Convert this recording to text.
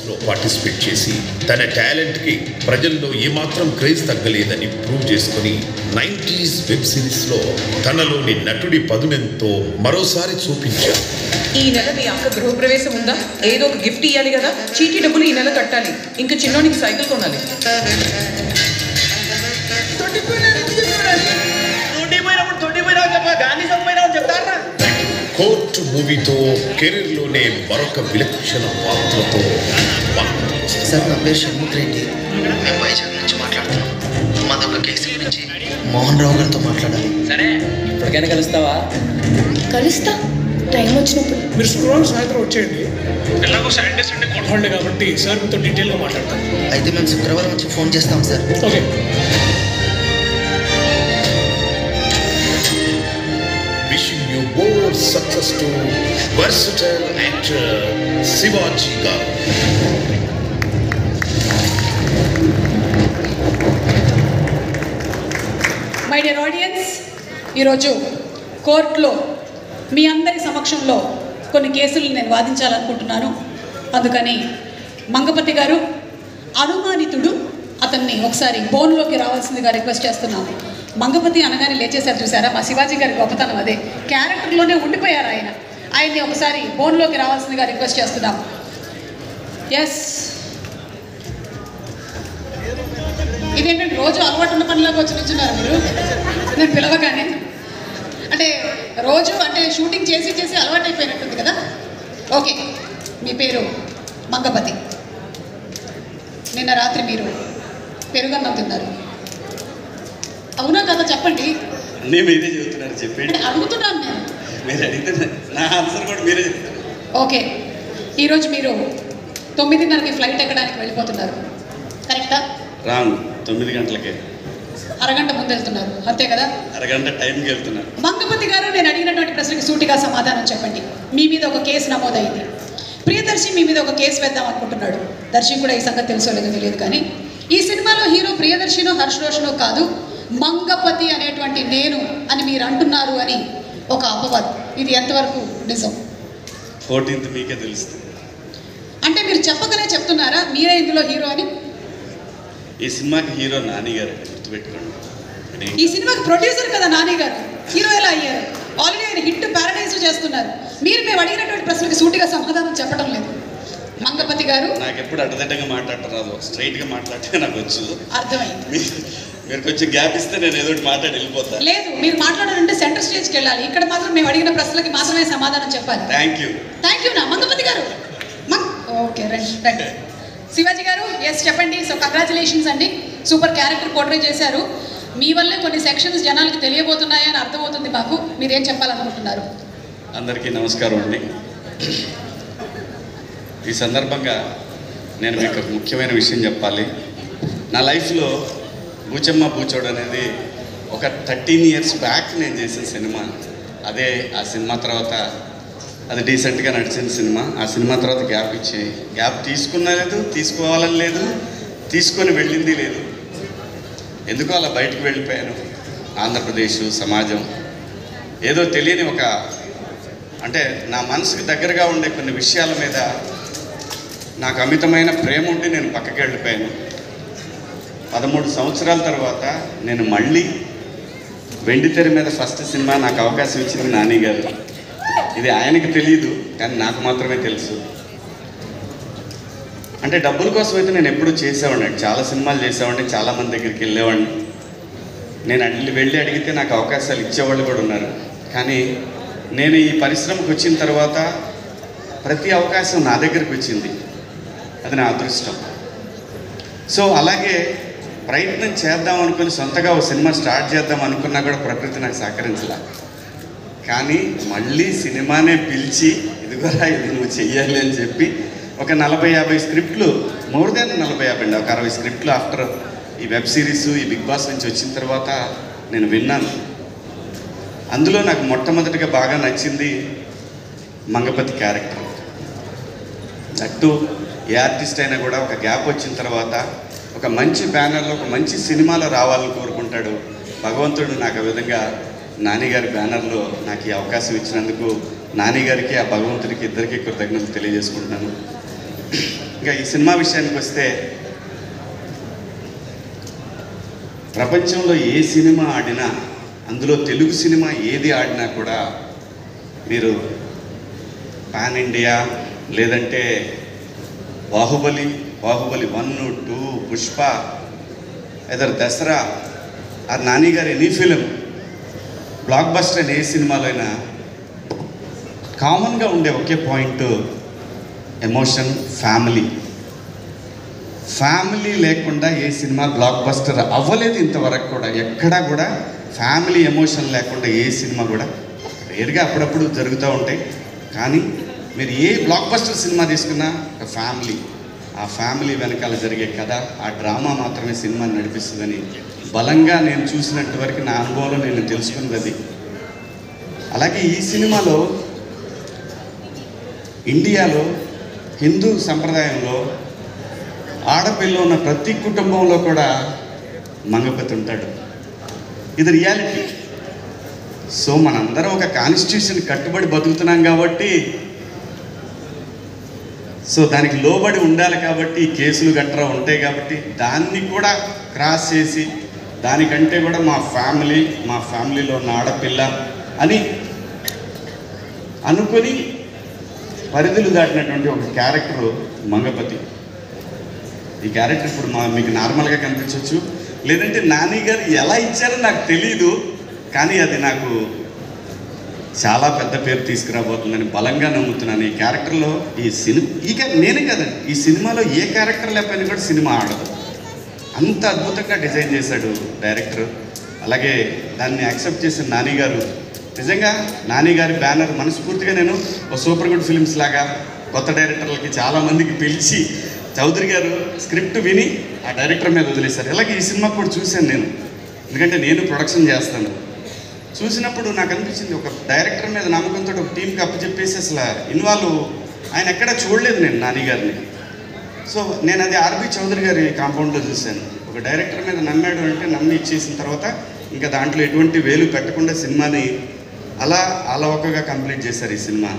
లో పార్టిసిపేట్ చేసి తన టాలెంట్కి ప్రజల్లో ఏమాత్రం క్రేజ్ తగ్గలేదని ప్రూవ్ చేసుకుని 90s వెబ్ సిరీస్లో తనలోని నటుడి పదునెంతో మరోసారి చూపించారు. ఈ నెల మీ అక్క గృహప్రవేశం ఉందా? ఏదో ఒక గిఫ్ట్ ఇవ్వాలి కదా. చీటీ డబ్బులు ఈ నెల కట్టాలి. ఇంకా చిన్నోనికి సైకిల్ కొనాలి. కోర్టు మూవీతో కెరీర్లోనే మరొక విలక్షణ పాత్రతో సార్, నా పేరు షణ్ముఖ్ రెడ్డి. మేము వైజాగ్ నుంచి మాట్లాడుతున్నాం. మాదొక కేసు గురించి మోహన్ రావు గారితో మాట్లాడాలి. సరే, ఇప్పటికైనా కలుస్తావా? కలుస్తా, టైం వచ్చినప్పుడు. మీరు శుక్రవారం సాయంత్రం వచ్చేయండి. ఎలాగో సాటర్డే సండే కోర్ట్ హాలిడే కాబట్టి సార్ మీతో డీటెయిల్గా మాట్లాడతాం. అయితే మేము శుక్రవారం వచ్చి ఫోన్ చేస్తాం sir. Okay. Wishing you more success to versatile actor Sivaji garu. My dear audience, ఈరోజు కోర్టులో మీ అందరి సమక్షంలో కొన్ని కేసులు నేను వాదించాలనుకుంటున్నాను. అందుకని మంగపతి గారు, అనుమానితుడు, అతన్ని ఒకసారి బోన్లోకి రావాల్సిందిగా రిక్వెస్ట్ చేస్తున్నాను. మంగపతి అనగానే లేచేశారు, చూసారా? మా శివాజీ గారి గొప్పతనం అదే. క్యారెక్టర్లోనే ఉండిపోయారు ఆయన్ని ఒకసారి బోన్లోకి రావాల్సిందిగా రిక్వెస్ట్ చేస్తున్నాం. ఎస్, ఇదేంటంటే రోజు అలవాటు ఉన్న పనిలాగా వచ్చి నిల్చున్నారు మీరు. నేను పిలవగానే అంటే రోజు అంటే షూటింగ్ చేసి చేసి అలవాటు అయిపోయినట్టుంది కదా. ఓకే, మీ పేరు మంగపతి. నిన్న రాత్రి మీరు పెరుగన్నం తిన్నారు, అవునా కదా? చెప్పండి. మీరే చెబుతున్నారు, చెప్పండి. అడుగుతున్నాను నేను, మీరు అడిగితే నా ఆన్సర్ కూడా మీరే చెప్తారు. ఓకే, ఈరోజు మీరు 9:30కి ఫ్లైట్ ఎక్కడానికి వెళ్ళిపోతున్నారు, కరెక్టా? రాంగ్. 9 గంటలకే, అరగంట ముందు వెళ్తున్నారు, అంతే కదా? అరగంట టైంకి వెళ్తున్నారు. మంగపతి గారు, నేను అడిగినటువంటి ప్రశ్నకి సూటిగా సమాధానం చెప్పండి. మీ మీద ఒక కేసు నమోదైంది. ప్రియదర్శి మీ మీద ఒక కేసు వేద్దాం అనుకుంటున్నాడు. దర్శి కూడా ఈ సంగతి తెలుసో లేదో తెలియదు, కానీ ఈ సినిమాలో హీరో ప్రియదర్శినో హర్ష్ రోషనో కాదు, మంగపతి అనేటువంటి నేను అని మీరు అంటున్నారు అని ఒక అపవాదం. ఇది ఎంతవరకు నిజం? 14th మీకే తెలుస్తుంది. అంటే మీరు చెప్పకనే చెప్తున్నారా మీరే ఇందులో హీరో అని? ఈ సినిమాకి హీరో నాని గారు, గుర్తుపెట్టుకోండి. ఈ సినిమాకి ప్రొడ్యూసర్ కదా నాని గారు, హీరో ఎలా అయ్యారు? ఆల్రెడీ ఆయన హిట్ ప్యారడైజ్ చేస్తున్నారు. మీరు మేము అడిగినటువంటి ప్రశ్నకి సూటిగా సమాధానం చెప్పడం లేదు. మంగపతి గారు, నాకు ఎప్పుడు అడ్డదిడ్డంగా మాట్లాడటం రాదు, స్ట్రైట్గా మాట్లాడితే నాకు వచ్చు. అర్థమైంది. మీరు కొంచెం గ్యాప్ ఇస్తే నేను ఏదో మాట్లాడి వెళ్ళిపోతాను. లేదు, మీరు మాట్లాడాలంటే సెంటర్ స్టేజ్కి వెళ్ళాలి. ఇక్కడ మాత్రం మేము అడిగిన ప్రశ్నలకి మాత్రమే సమాధానం చెప్పాలి. Thank you. థ్యాంక్ యూ నా మంగపతి గారు. ఓకే, రండి. శివాజీ గారు, ఎస్ చెప్పండి. సో కంగ్రాచులేషన్స్ అండి, సూపర్ క్యారెక్టర్ పోర్ట్రే చేశారు. మీ వల్లే కొన్ని సెక్షన్స్ జనాలకు తెలియబోతున్నాయని అర్థమవుతుంది మాకు. మీరేం చెప్పాలనుకుంటున్నారు? అందరికీ నమస్కారం అండి. ఈ సందర్భంగా నేను మీకు ఒక ముఖ్యమైన విషయం చెప్పాలి. నా లైఫ్లో బూచమ్మ బూచోడు అనేది ఒక 13 years బ్యాక్ నేను చేసిన సినిమా. అదే ఆ సినిమా తర్వాత అది డీసెంట్గా నడిచిన సినిమా. ఆ సినిమా తర్వాత గ్యాప్ తీసుకున్నా లేదు, తీసుకోవాలని లేదు, తీసుకొని వెళ్ళింది లేదు. ఎందుకో అలా బయటకు వెళ్ళిపోయాను. ఆంధ్రప్రదేశ్ సమాజం ఏదో తెలియని ఒక అంటే నా మనసుకి దగ్గరగా ఉండే కొన్ని విషయాల మీద నాకు అమితమైన ప్రేమ ఉండి నేను పక్కకి వెళ్ళిపోయాను. 13 సంవత్సరాల తర్వాత నేను మళ్ళీ వెండితెర మీద ఫస్ట్ సినిమా నాకు అవకాశం ఇచ్చింది నాని గారు. ఇది ఆయనకి తెలియదు, కానీ నాకు మాత్రమే తెలుసు. అంటే డబ్బుల కోసం అయితే నేను ఎప్పుడూ చేసేవాడిని, చాలా సినిమాలు చేసేవాడిని, చాలామంది దగ్గరికి వెళ్ళేవాడిని. నేను వెళ్ళి అడిగితే నాకు అవకాశాలు ఇచ్చేవాళ్ళు కూడా ఉన్నారు. కానీ నేను ఈ పరిశ్రమకు వచ్చిన తర్వాత ప్రతి అవకాశం నా దగ్గరికి వచ్చింది. అది నా అదృష్టం. సో అలాగే ప్రయత్నం చేద్దాం అనుకుని సొంతగా ఒక సినిమా స్టార్ట్ చేద్దాం అనుకున్నా కూడా ప్రకృతి నాకు సహకరించలే. కానీ మళ్ళీ సినిమానే పిలిచి ఇదిగోరా ఇది నువ్వు చెయ్యాలి అని చెప్పి ఒక 40-50 స్క్రిప్ట్లు, మోర్ దెన్ 40-50 అండి, ఒక 60 స్క్రిప్ట్లు ఆఫ్టర్ ఈ వెబ్ సిరీస్ ఈ బిగ్ బాస్ నుంచి వచ్చిన తర్వాత నేను విన్నాను. అందులో నాకు మొట్టమొదటిగా బాగా నచ్చింది మంగపతి క్యారెక్టర్. అట్టు ఏ ఆర్టిస్ట్ అయినా కూడా ఒక గ్యాప్ వచ్చిన తర్వాత ఒక మంచి బ్యానర్లో ఒక మంచి సినిమాలో రావాలని కోరుకుంటాడు. భగవంతుడు నాకు ఆ విధంగా నానిగారి బ్యానర్లో నాకు ఈ అవకాశం ఇచ్చినందుకు నానిగారికి ఆ భగవంతుడికి ఇద్దరికీ కృతజ్ఞతలు తెలియజేసుకుంటున్నాను. ఇంకా ఈ సినిమా విషయానికి వస్తే ప్రపంచంలో ఏ సినిమా ఆడినా, అందులో తెలుగు సినిమా ఏది ఆడినా కూడా మీరు పాన్ ఇండియా లేదంటే బాహుబలి 1, 2, పుష్ప, ఎదర్ దసరా, ఆ నాని గారి ఎనీ ఫిలిం, బ్లాక్ బస్టర్ అని ఏ సినిమాలో అయినా కామన్గా ఉండే ఒకే పాయింట్ ఎమోషన్, ఫ్యామిలీ లేకుండా ఏ సినిమా బ్లాక్ బస్టర్ అవ్వలేదు ఇంతవరకు కూడా. ఎక్కడా కూడా ఫ్యామిలీ ఎమోషన్ లేకుండా ఏ సినిమా కూడా, రేర్గా అప్పుడప్పుడు జరుగుతూ ఉంటాయి, కానీ మీరు ఏ బ్లాక్ బస్టర్ సినిమా తీసుకున్నా ఒక ఫ్యామిలీ, ఆ ఫ్యామిలీ వెనకాల జరిగే కథ, ఆ డ్రామా మాత్రమే సినిమాని నడిపిస్తుందని బలంగా నేను చూసినట్టు వరకు నా అనుభవంలో నేను తెలుసుకున్నది. అలాగే ఈ సినిమాలో ఇండియాలో హిందూ సంప్రదాయంలో ఆడపిల్ల ఉన్న ప్రతి కుటుంబంలో కూడా మంగపతి ఉంటాడు. ఇది రియాలిటీ. సో మనందరం ఒక కాన్స్టిట్యూషన్ కట్టుబడి బతుకుతున్నాం కాబట్టి, సో దానికి లోబడి ఉండాలి కాబట్టి, కేసులు గట్రా ఉంటాయి కాబట్టి, దాన్ని కూడా క్రాస్ చేసి దానికంటే కూడా మా ఫ్యామిలీలో ఉన్న ఆడపిల్ల అని అనుకొని పరిధులు దాటినటువంటి ఒక క్యారెక్టరు మంగపతి. ఈ క్యారెక్టర్ ఇప్పుడు మీకు నార్మల్గా కనిపించవచ్చు, లేదంటే నాని గారు ఎలా ఇచ్చారో నాకు తెలీదు, కానీ అది నాకు చాలా పెద్ద పేరు తీసుకురాబోతుందని బలంగా నమ్ముతున్నాను. ఈ క్యారెక్టర్లో ఇక నేనే కదండి, ఈ సినిమాలో ఏ క్యారెక్టర్ లేకపోయినా కూడా సినిమా ఆడదు. అంత అద్భుతంగా డిజైన్ చేశాడు డైరెక్టర్. అలాగే దాన్ని యాక్సెప్ట్ చేసిన నాని గారు, నిజంగా నాని గారి బ్యానర్ మనస్ఫూర్తిగా నేను ఒక సూపర్ గుడ్ ఫిల్మ్స్ లాగా కొత్త డైరెక్టర్లకి చాలామందికి పిలిచి చౌదరి గారు స్క్రిప్ట్ విని ఆ డైరెక్టర్ మీద వదిలేశారు. ఇలాగే ఈ సినిమా కూడా చూశాను నేను, ఎందుకంటే నేను ప్రొడక్షన్ చేస్తాను. చూసినప్పుడు నాకు అనిపించింది, ఒక డైరెక్టర్ మీద నమ్మకంతో ఒక టీంకి అప్పచెప్పేసి అసలు ఆయన ఎక్కడా చూడలేదు నేను నాని గారిని. సో నేను అది ఆర్బి చౌదరి గారి కాంపౌండ్లో చూశాను. ఒక డైరెక్టర్ మీద నమ్మాడు అంటే నమ్మి ఇచ్చేసిన తర్వాత ఇంకా దాంట్లో ఎటువంటి వేలు పెట్టకుండా సినిమాని అలా అలవకగా కంప్లీట్ చేశారు ఈ సినిమా.